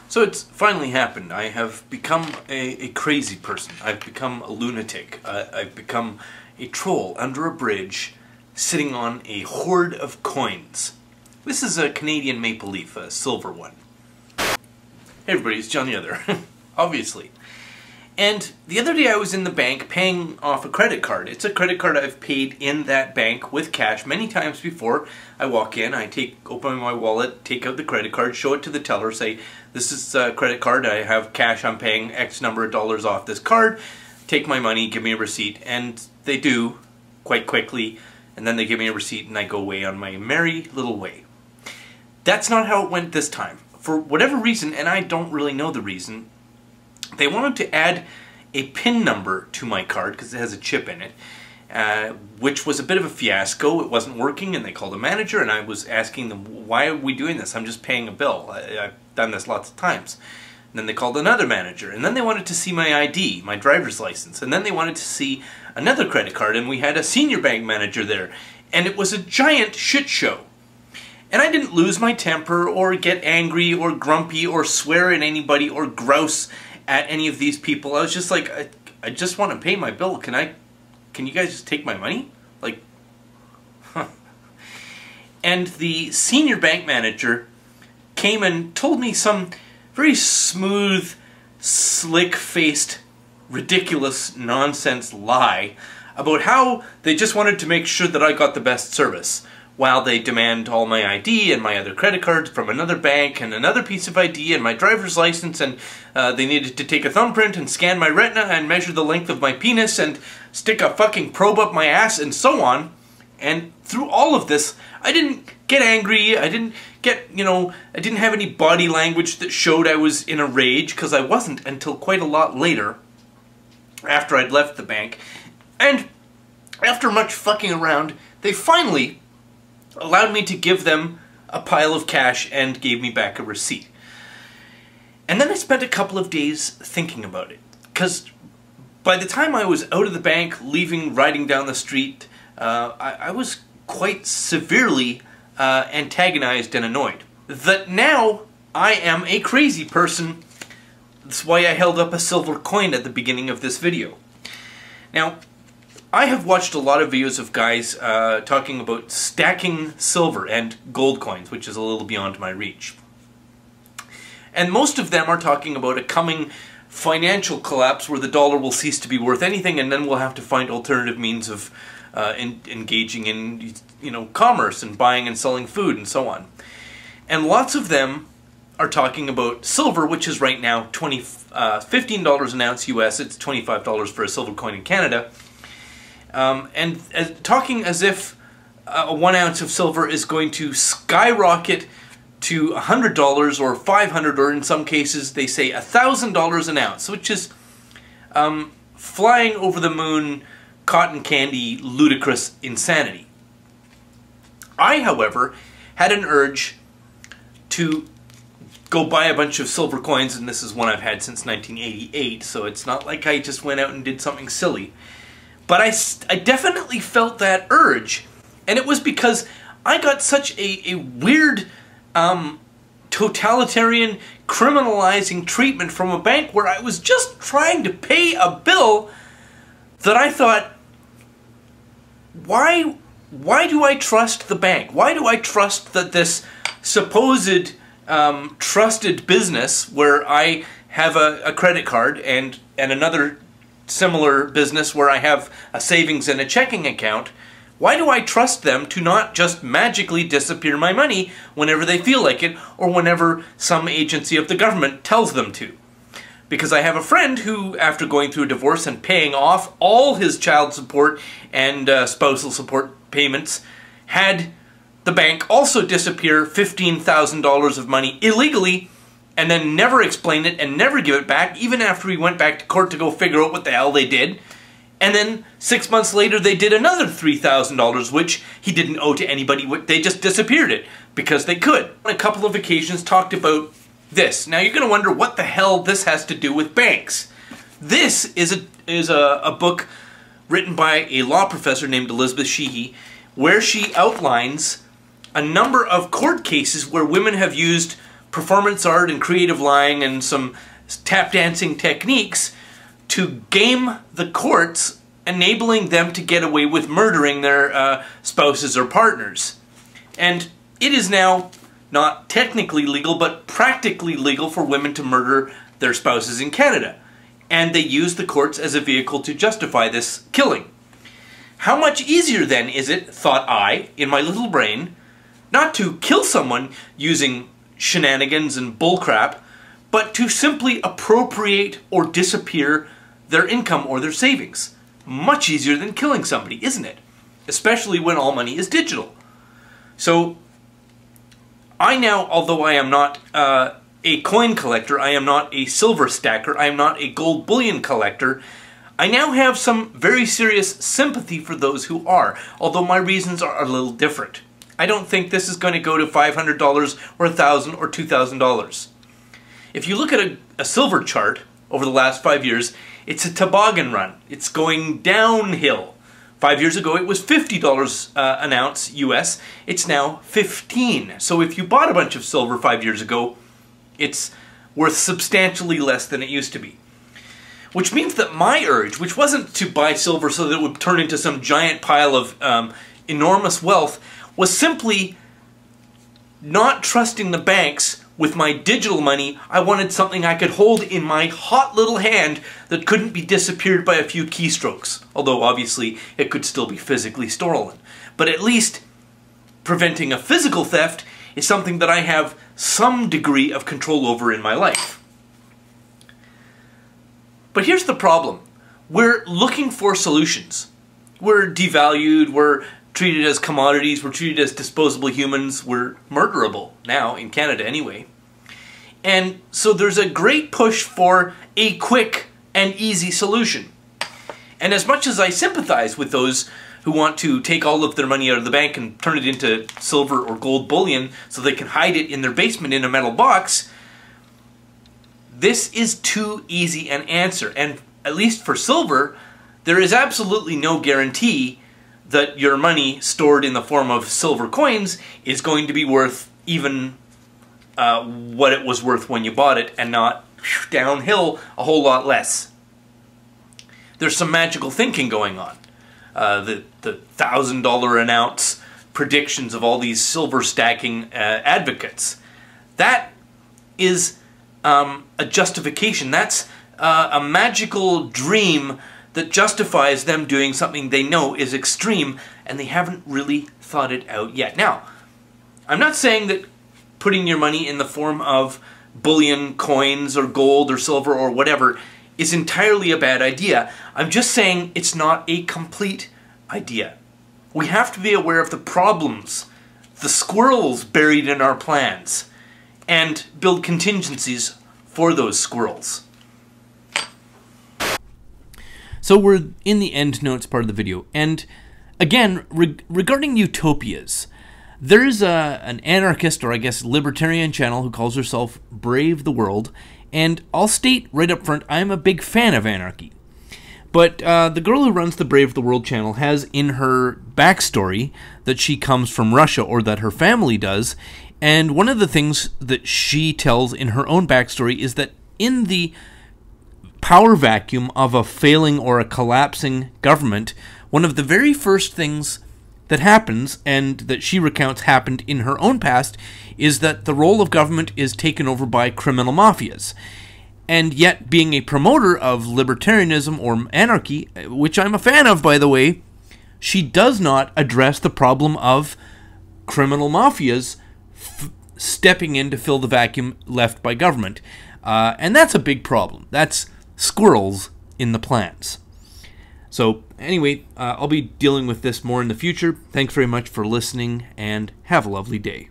So it's finally happened. I have become a crazy person. I've become a lunatic. I've become a troll under a bridge, sitting on a hoard of coins. This is a Canadian maple leaf, a silver one. Hey everybody, it's John the Other, obviously. And the other day I was in the bank paying off a credit card. It's a credit card I've paid in that bank with cash many times before. I walk in, open my wallet, take out the credit card, show it to the teller, say, this is a credit card, I have cash, I'm paying X number of dollars off this card, take my money, give me a receipt, and they do, quite quickly, and then they give me a receipt and I go away on my merry little way. That's not how it went this time. For whatever reason, and I don't really know the reason, they wanted to add a PIN number to my card because it has a chip in it, which was a bit of a fiasco. It wasn't working, and they called a manager, and I was asking them, why are we doing this? I'm just paying a bill. I've done this lots of times. And then they called another manager, and then they wanted to see my ID, my driver's license, and then they wanted to see another credit card, and we had a senior bank manager there, and it was a giant shit show. And I didn't lose my temper, or get angry, or grumpy, or swear at anybody, or grouse at any of these people. I was just like, I just want to pay my bill. Can you guys just take my money? Like, huh. And the senior bank manager came and told me some very smooth, slick-faced, ridiculous nonsense lie about how they just wanted to make sure that I got the best service, while they demand all my ID and my other credit cards from another bank and another piece of ID and my driver's license, and they needed to take a thumbprint and scan my retina and measure the length of my penis and stick a fucking probe up my ass and so on. And through all of this, I didn't get angry, I didn't get, I didn't have any body language that showed I was in a rage, because I wasn't until quite a lot later, after I'd left the bank. And after much fucking around, they finally allowed me to give them a pile of cash and gave me back a receipt. And then I spent a couple of days thinking about it, because by the time I was out of the bank, leaving, riding down the street, I was quite severely antagonized and annoyed. That now I am a crazy person. That's why I held up a silver coin at the beginning of this video. Now, I have watched a lot of videos of guys talking about stacking silver and gold coins, which is a little beyond my reach. And most of them are talking about a coming financial collapse where the dollar will cease to be worth anything, and then we'll have to find alternative means of engaging in, commerce and buying and selling food and so on. And lots of them are talking about silver, which is right now $15 an ounce US. It's $25 for a silver coin in Canada. And talking as if 1 ounce of silver is going to skyrocket to $100 or $500, or in some cases they say $1,000 an ounce, which is flying over the moon, cotton candy, ludicrous insanity. I, however, had an urge to go buy a bunch of silver coins, and this is one I've had since 1988, so it's not like I just went out and did something silly. But I definitely felt that urge, and it was because I got such a weird, totalitarian, criminalizing treatment from a bank where I was just trying to pay a bill, that I thought, why do I trust the bank? Why do I trust that this supposed trusted business, where I have a credit card and another similar business where I have a savings and a checking account, why do I trust them to not just magically disappear my money whenever they feel like it, or whenever some agency of the government tells them to? Because I have a friend who, after going through a divorce and paying off all his child support and spousal support payments, had the bank also disappear $15,000 of money illegally, and then never explain it and never give it back, even after he went back to court to go figure out what the hell they did. And then 6 months later they did another $3,000, which he didn't owe to anybody. They just disappeared it because they could. On a couple of occasions talked about this. Now you're going to wonder what the hell this has to do with banks. This is a book written by a law professor named Elizabeth Sheehy, where she outlines a number of court cases where women have used performance art and creative lying and some tap dancing techniques to game the courts, enabling them to get away with murdering their spouses or partners. And it is now not technically legal, but practically legal for women to murder their spouses in Canada. And they use the courts as a vehicle to justify this killing. How much easier then is it, thought I, in my little brain, not to kill someone using shenanigans and bullcrap, but to simply appropriate or disappear their income or their savings. Much easier than killing somebody, isn't it? Especially when all money is digital. So, I now, although I am not a coin collector, I am not a silver stacker, I am not a gold bullion collector, I now have some very serious sympathy for those who are, although my reasons are a little different. I don't think this is going to go to $500 or $1,000 or $2,000. If you look at a silver chart over the last 5 years, it's a toboggan run. It's going downhill. 5 years ago it was $50 an ounce US. It's now $15. So if you bought a bunch of silver 5 years ago, it's worth substantially less than it used to be. Which means that my urge, which wasn't to buy silver so that it would turn into some giant pile of enormous wealth, was simply not trusting the banks with my digital money. I wanted something I could hold in my hot little hand that couldn't be disappeared by a few keystrokes. Although obviously it could still be physically stolen. But at least preventing a physical theft is something that I have some degree of control over in my life. But here's the problem. We're looking for solutions. We're devalued, we're treated as commodities, we're treated as disposable humans, we're murderable now, in Canada anyway. And so there's a great push for a quick and easy solution. And as much as I sympathize with those who want to take all of their money out of the bank and turn it into silver or gold bullion so they can hide it in their basement in a metal box, this is too easy an answer. And at least for silver, there is absolutely no guarantee that your money stored in the form of silver coins is going to be worth even what it was worth when you bought it, and not downhill a whole lot less. There's some magical thinking going on. The $1,000 an ounce predictions of all these silver stacking advocates. That is a justification. That's a magical dream that justifies them doing something they know is extreme, and they haven't really thought it out yet. Now, I'm not saying that putting your money in the form of bullion, coins, or gold, or silver, or whatever is entirely a bad idea. I'm just saying it's not a complete idea. We have to be aware of the problems, the squirrels buried in our plans, and build contingencies for those squirrels. So we're in the end notes part of the video, and again, regarding utopias, there is an anarchist, or I guess libertarian channel who calls herself Brave the World, and I'll state right up front, I'm a big fan of anarchy. But the girl who runs the Brave the World channel has in her backstory that she comes from Russia, or that her family does, and one of the things that she tells in her own backstory is that in the power vacuum of a failing or a collapsing government, one of the very first things that happens, and that she recounts happened in her own past, is that the role of government is taken over by criminal mafias. And yet, being a promoter of libertarianism or anarchy, which I'm a fan of, by the way, she does not address the problem of criminal mafias stepping in to fill the vacuum left by government. And that's a big problem. That's squirrels in the plants. So, anyway, I'll be dealing with this more in the future. Thanks very much for listening, and have a lovely day.